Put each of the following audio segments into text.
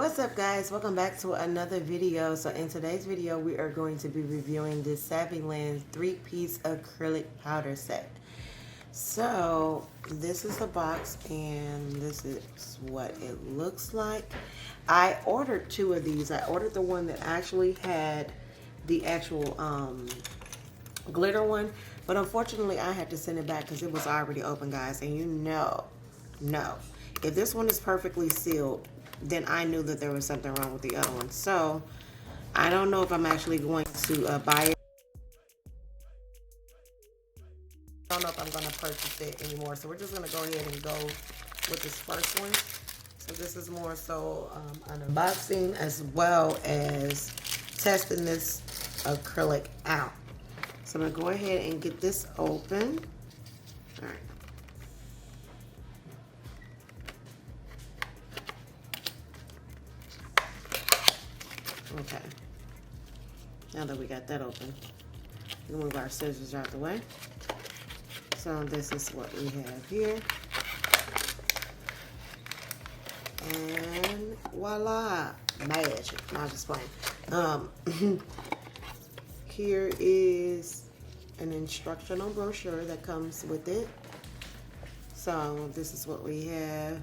What's up, guys? Welcome back to another video. So in today's video we are going to be reviewing this Saviland 3-piece acrylic powder set. So this is the box and this is what it looks like. I ordered two of these. I ordered the one that actually had the actual glitter one, but unfortunately I had to send it back because it was already open, guys. And you know, if this one is perfectly sealed, then I knew that there was something wrong with the other one. So I don't know if I'm actually going to buy it. I don't know if I'm going to purchase it anymore. So we're just going to go ahead and go with this first one. So this is more so an unboxing as well as testing this acrylic out. So I'm going to go ahead and get this open. All right. Okay, now that we got that open, we'll move our scissors out the way. So this is what we have here. And voila, magic. No, I'm just playing. Here is an instructional brochure that comes with it. So this is what we have.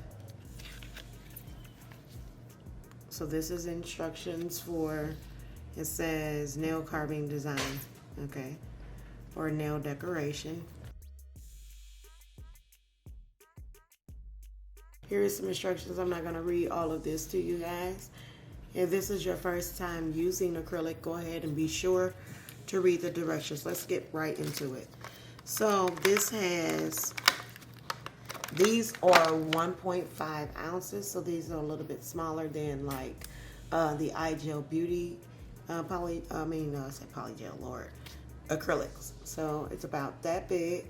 So this is instructions for, it says nail carving design, okay, or nail decoration. Here is some instructions. I'm not going to read all of this to you guys. If this is your first time using acrylic, go ahead and be sure to read the directions. Let's get right into it. So this has, these are 1.5 ounces, so these are a little bit smaller than like the iGel Beauty polygel, Lord, acrylics. So it's about that big.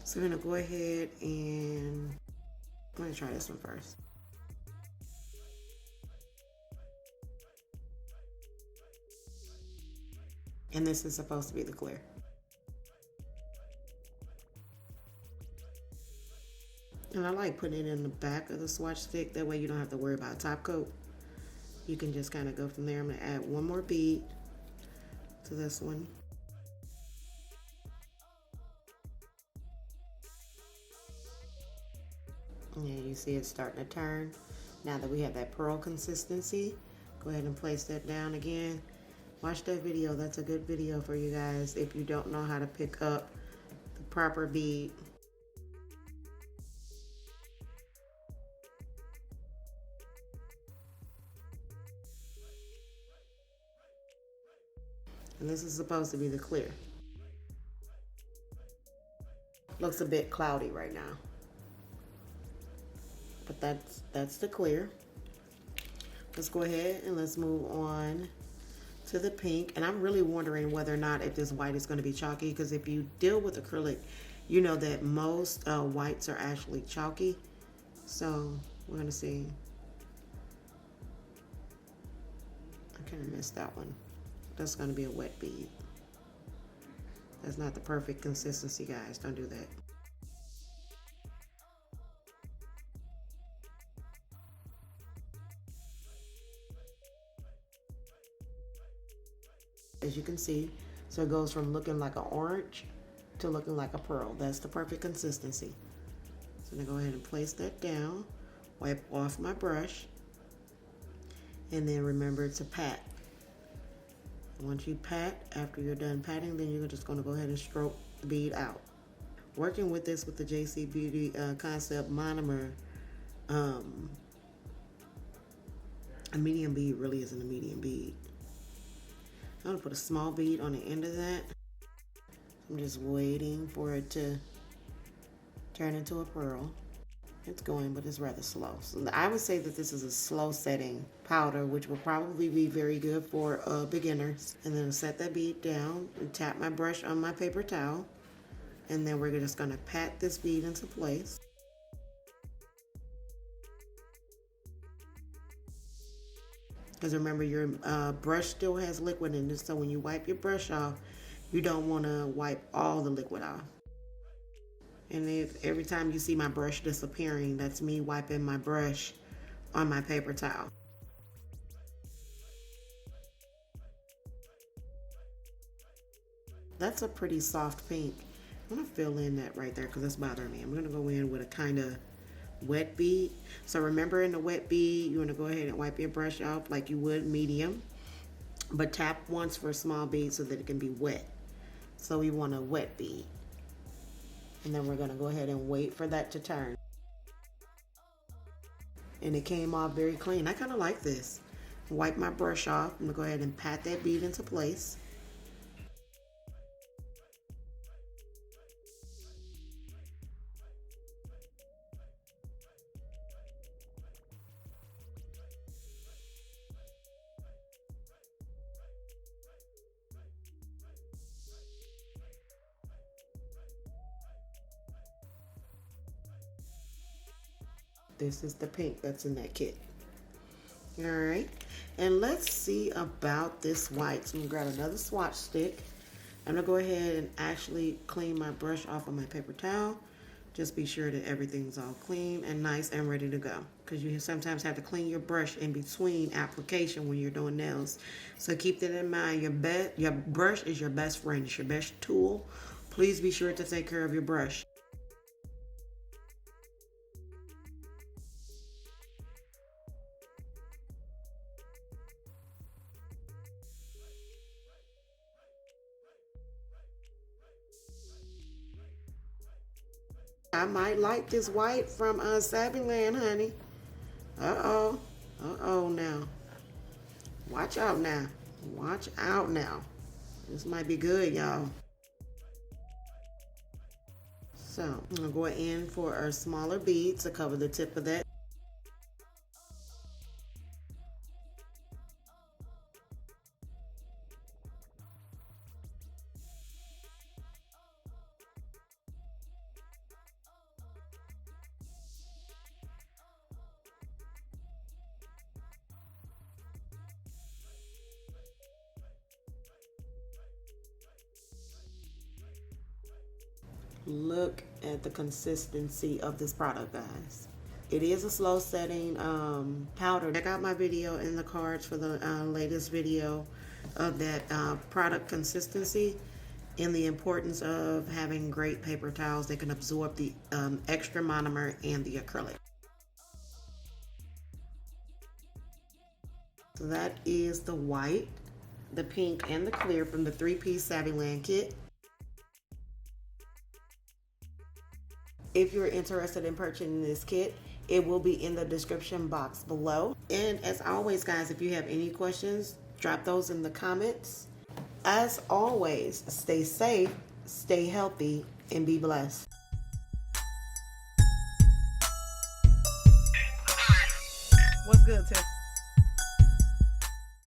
So we're gonna go ahead and I'm gonna try this one first. And this is supposed to be the clear. And I like putting it in the back of the Swatch stick. That way you don't have to worry about top coat. You can just kind of go from there. I'm gonna add one more bead to this one. And you see it's starting to turn. Now that we have that pearl consistency, go ahead and place that down again. Watch that video. That's a good video for you guys if you don't know how to pick up the proper bead. And this is supposed to be the clear. Looks a bit cloudy right now, but that's the clear. Let's go ahead and let's move on to the pink. And I'm really wondering whether or not if this white is going to be chalky, because if you deal with acrylic, you know that most whites are actually chalky. So we're going to see. I kind of missed that one. That's going to be a wet bead. That's not the perfect consistency, guys. Don't do that. As you can see, so it goes from looking like an orange to looking like a pearl. That's the perfect consistency. So I'm going to go ahead and place that down, wipe off my brush, and then remember to pat. Once you pat, after you're done patting, then you're just going to go ahead and stroke the bead out. Working with this with the JC Beauty Concept monomer, a medium bead really isn't a medium bead. I'm gonna put a small bead on the end of that. I'm just waiting for it to turn into a pearl. It's going, but it's rather slow. So I would say that this is a slow setting powder, which will probably be very good for beginners. And then set that bead down and tap my brush on my paper towel. And then we're just gonna pat this bead into place. Because remember, your brush still has liquid in it, so when you wipe your brush off, you don't want to wipe all the liquid off. And if every time you see my brush disappearing, that's me wiping my brush on my paper towel. That's a pretty soft pink. I'm gonna fill in that right there because that's bothering me. I'm gonna go in with a kind of wet bead. So remember, in the wet bead, you want to go ahead and wipe your brush off like you would medium, but tap once for a small bead so that it can be wet. So we want a wet bead. And then we're going to go ahead and wait for that to turn. And it came off very clean. I kind of like this. Wipe my brush off. I'm going to go ahead and pat that bead into place. This is the pink that's in that kit. All right, and let's see about this white. So I'm gonna grab another swatch stick. I'm gonna go ahead and actually clean my brush off of my paper towel. Just be sure that everything's all clean and nice and ready to go, because you sometimes have to clean your brush in between application when you're doing nails. So keep that in mind. Your brush is your best friend. It's your best tool. Please be sure to take care of your brush. I might like this white from Saviland, honey. Uh-oh. Uh-oh now. Watch out now. Watch out now. This might be good, y'all. So, I'm going to go in for a smaller bead to cover the tip of that. Look at the consistency of this product, guys. It is a slow setting powder. Check out my video in the cards for the latest video of that product consistency and the importance of having great paper towels that can absorb the extra monomer and the acrylic. So that is the white, the pink, and the clear from the 3-piece Saviland kit. If you're interested in purchasing this kit, it will be in the description box below. And as always, guys, if you have any questions, drop those in the comments. As always, stay safe, stay healthy, and be blessed. What's good, Tiff?